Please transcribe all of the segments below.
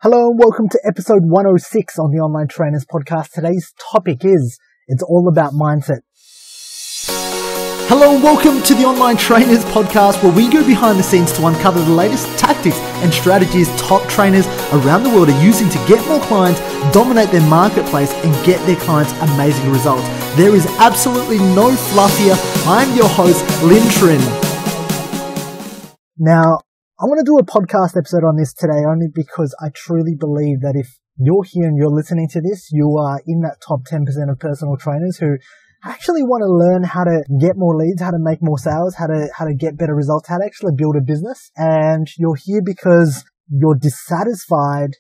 Hello and welcome to episode 106 on the Online Trainers Podcast. Today's topic is, it's all about mindset. Hello and welcome to the Online Trainers Podcast, where we go behind the scenes to uncover the latest tactics and strategies top trainers around the world are using to get more clients, dominate their marketplace, and get their clients amazing results. There is absolutely no fluff here. I'm your host, Linh. Now, I want to do a podcast episode on this today only because I truly believe that if you're here and you're listening to this, you are in that top 10% of personal trainers who actually want to learn how to get more leads, how to make more sales, how to get better results, how to actually build a business. And you're here because you're dissatisfied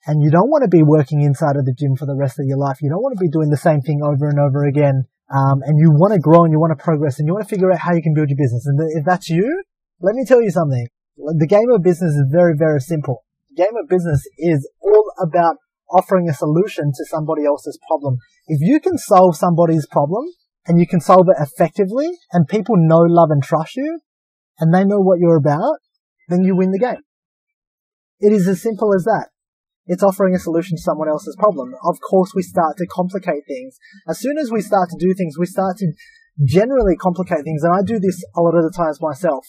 and you don't want to be working inside of the gym for the rest of your life. You don't want to be doing the same thing over and over again. And you want to grow and you want to progress and you want to figure out how you can build your business. And if that's you, let me tell you something. The game of business is very, very simple. The game of business is all about offering a solution to somebody else's problem. If you can solve somebody's problem and you can solve it effectively and people know, love and trust you and they know what you're about, then you win the game. It is as simple as that. It's offering a solution to someone else's problem. Of course, we start to complicate things. As soon as we start to do things, we start to generally complicate things. And I do this a lot of the times myself.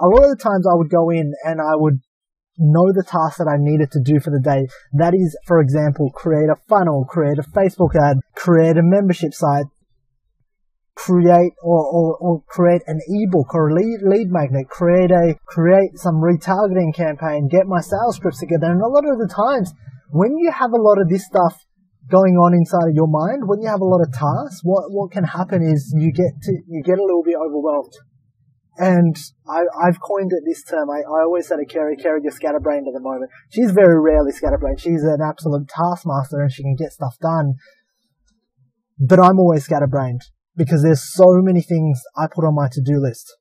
A lot of the times I would go in and I would know the task that I needed to do for the day. That is, for example, create a funnel, create a Facebook ad, create a membership site, create or create an ebook or a lead magnet, create some retargeting campaign, get my sales scripts together. And a lot of the times when you have a lot of this stuff going on inside of your mind, when you have a lot of tasks, what can happen is you get a little bit overwhelmed. And I've coined it this term. I always say to Kerry, you're scatterbrained at the moment. She's very rarely scatterbrained. She's an absolute taskmaster and she can get stuff done. But I'm always scatterbrained because there's so many things I put on my to-do list.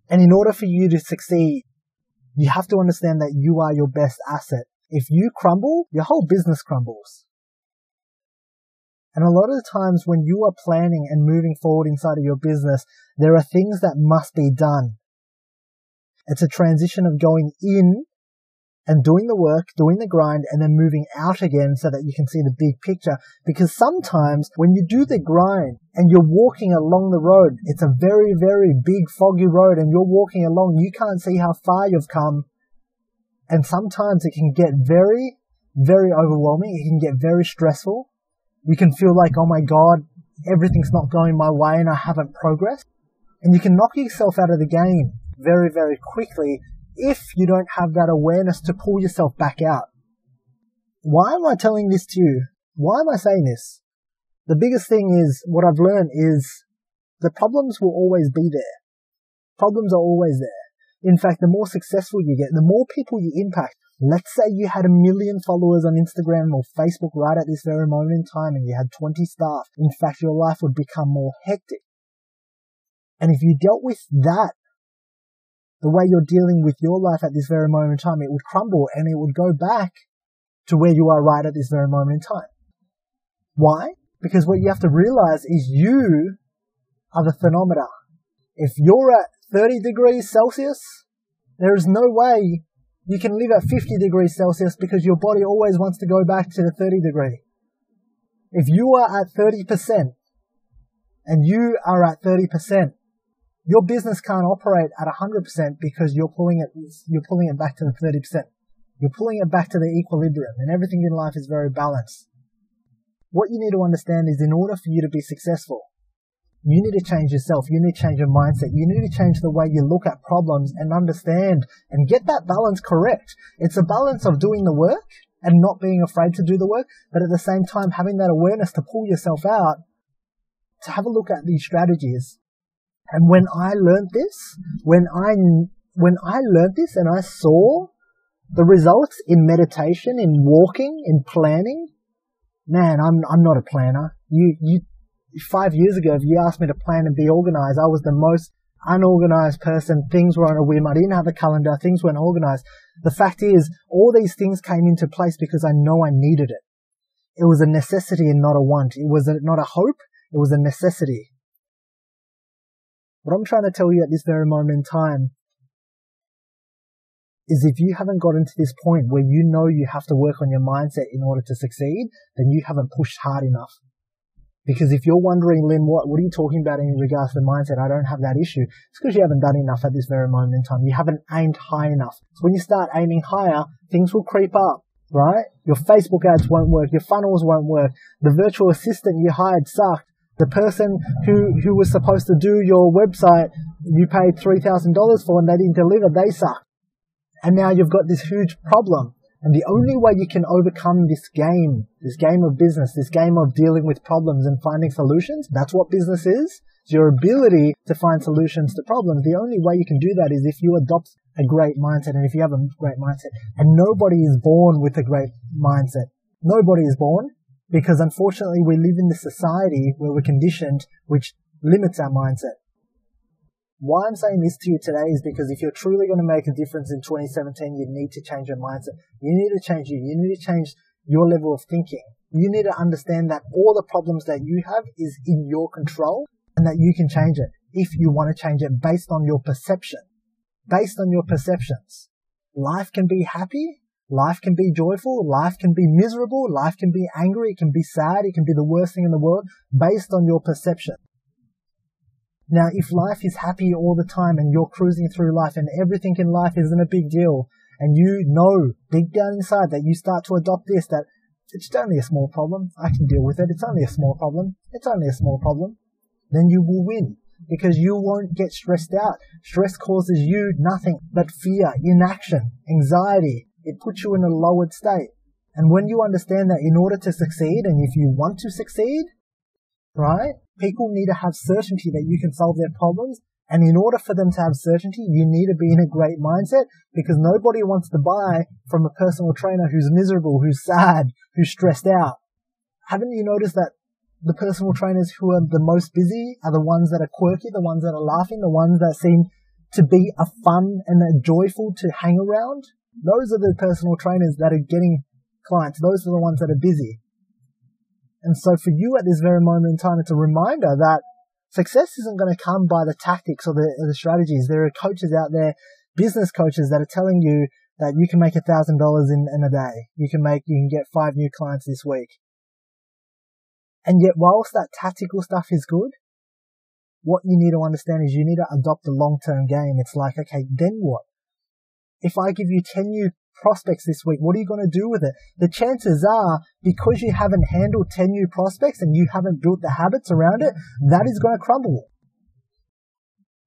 And in order for you to succeed, you have to understand that you are your best asset. If you crumble, your whole business crumbles. And a lot of the times when you are planning and moving forward inside of your business, there are things that must be done. It's a transition of going in and doing the work, doing the grind, and then moving out again so that you can see the big picture. Because sometimes when you do the grind and you're walking along the road, it's a very, very big foggy road and you're walking along, you can't see how far you've come. And sometimes it can get very, very overwhelming. It can get very stressful. You can feel like, oh my God, everything's not going my way and I haven't progressed. And you can knock yourself out of the game very, very quickly if you don't have that awareness to pull yourself back out. Why am I telling this to you? Why am I saying this? The biggest thing is, what I've learned is the problems will always be there. Problems are always there. In fact, the more successful you get, the more people you impact. Let's say you had 1 million followers on Instagram or Facebook right at this very moment in time and you had 20 staff. In fact, your life would become more hectic. And if you dealt with that, the way you're dealing with your life at this very moment in time, it would crumble and it would go back to where you are right at this very moment in time. Why? Because what you have to realize is you are the thermometer. If you're at 30 degrees Celsius, there is no way you can live at 50 degrees Celsius because your body always wants to go back to the 30 degree. If you are at 30% and you are at 30%, your business can't operate at 100% because you're pulling it back to the 30%. You're pulling it back to the equilibrium and everything in life is very balanced. What you need to understand is in order for you to be successful, you need to change yourself. You need to change your mindset. You need to change the way you look at problems and understand and get that balance correct. It's a balance of doing the work and not being afraid to do the work, but at the same time having that awareness to pull yourself out, to have a look at these strategies. And when I learned this, when I learned this and I saw the results in meditation, in walking, in planning, man, I'm not a planner. 5 years ago, if you asked me to plan and be organized, I was the most unorganized person. Things were on a whim. I didn't have a calendar. Things weren't organized. The fact is, all these things came into place because I know I needed it. It was a necessity and not a want. It was not a hope. It was a necessity. What I'm trying to tell you at this very moment in time is if you haven't gotten to this point where you know you have to work on your mindset in order to succeed, then you haven't pushed hard enough. Because if you're wondering, Lynn, what are you talking about in regards to mindset? I don't have that issue. It's because you haven't done enough at this very moment in time. You haven't aimed high enough. So when you start aiming higher, things will creep up, right? Your Facebook ads won't work. Your funnels won't work. The virtual assistant you hired sucked. The person who was supposed to do your website, you paid $3,000 for and they didn't deliver, they sucked. And now you've got this huge problem. And the only way you can overcome this game of business, this game of dealing with problems and finding solutions, that's what business is. It's your ability to find solutions to problems. The only way you can do that is if you adopt a great mindset and if you have a great mindset. And nobody is born with a great mindset. Nobody is born, because unfortunately we live in this society where we're conditioned, which limits our mindset. Why I'm saying this to you today is because if you're truly going to make a difference in 2017, you need to change your mindset. You need to change you. You need to change your level of thinking. You need to understand that all the problems that you have is in your control and that you can change it if you want to change it based on your perception. Based on your perceptions. Life can be happy. Life can be joyful. Life can be miserable. Life can be angry. It can be sad. It can be the worst thing in the world based on your perception. Now, if life is happy all the time and you're cruising through life and everything in life isn't a big deal, and you know deep down inside that you start to adopt this, that it's only a small problem, I can deal with it, it's only a small problem, it's only a small problem, then you will win because you won't get stressed out. Stress causes you nothing but fear, inaction, anxiety. It puts you in a lowered state. And when you understand that in order to succeed, and if you want to succeed, right? People need to have certainty that you can solve their problems. And in order for them to have certainty, you need to be in a great mindset, because nobody wants to buy from a personal trainer who's miserable, who's sad, who's stressed out. Haven't you noticed that the personal trainers who are the most busy are the ones that are quirky, the ones that are laughing, the ones that seem to be a fun and a joyful to hang around? Those are the personal trainers that are getting clients. Those are the ones that are busy. And so for you at this very moment in time, it's a reminder that success isn't going to come by the tactics or the strategies. There are coaches out there, business coaches, that are telling you that you can make $1,000 in a day. You can get 5 new clients this week. And yet, whilst that tactical stuff is good, what you need to understand is you need to adopt a long-term game. It's like, okay, then what? If I give you 10 new prospects this week, what are you going to do with it? The chances are, because you haven't handled 10 new prospects and you haven't built the habits around it, that is going to crumble.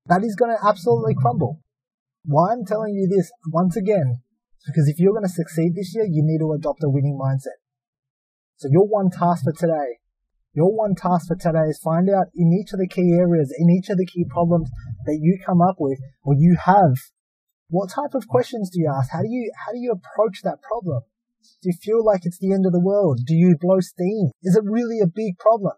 That is going to absolutely crumble. Why I'm telling you this once again, because if you're going to succeed this year, you need to adopt a winning mindset. So your one task for today is find out in each of the key areas, in each of the key problems that you come up with or you have, what type of questions do you ask? How do you approach that problem? Do you feel like it's the end of the world? Do you blow steam? Is it really a big problem?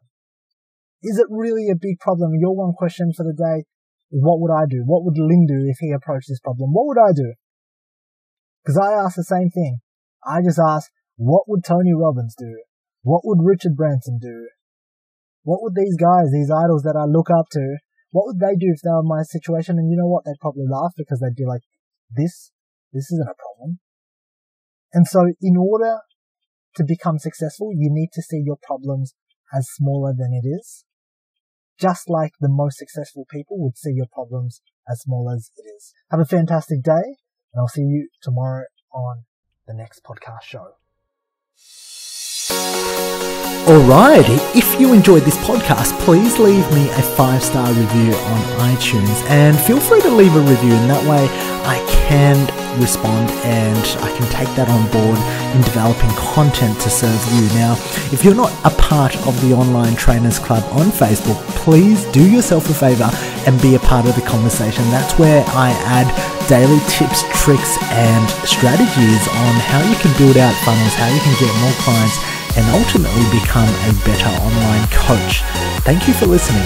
Is it really a big problem? Your one question for the day is, what would I do? What would Lynn do if he approached this problem? What would I do? Because I ask the same thing. I just ask, what would Tony Robbins do? What would Richard Branson do? What would these guys, these idols that I look up to, what would they do if they were in my situation? And you know what? They'd probably laugh, because they'd be like, this isn't a problem. And so in order to become successful, you need to see your problems as smaller than it is. Just like the most successful people would see your problems as small as it is. Have a fantastic day, and I'll see you tomorrow on the next podcast show. Alright, if you enjoyed this podcast, please leave me a 5-star review on iTunes, and feel free to leave a review, and that way I can respond and I can take that on board in developing content to serve you. Now, if you're not a part of the Online Trainers Club on Facebook, please do yourself a favor and be a part of the conversation. That's where I add daily tips, tricks, and strategies on how you can build out funnels, how you can get more clients, and ultimately become a better online coach. Thank you for listening.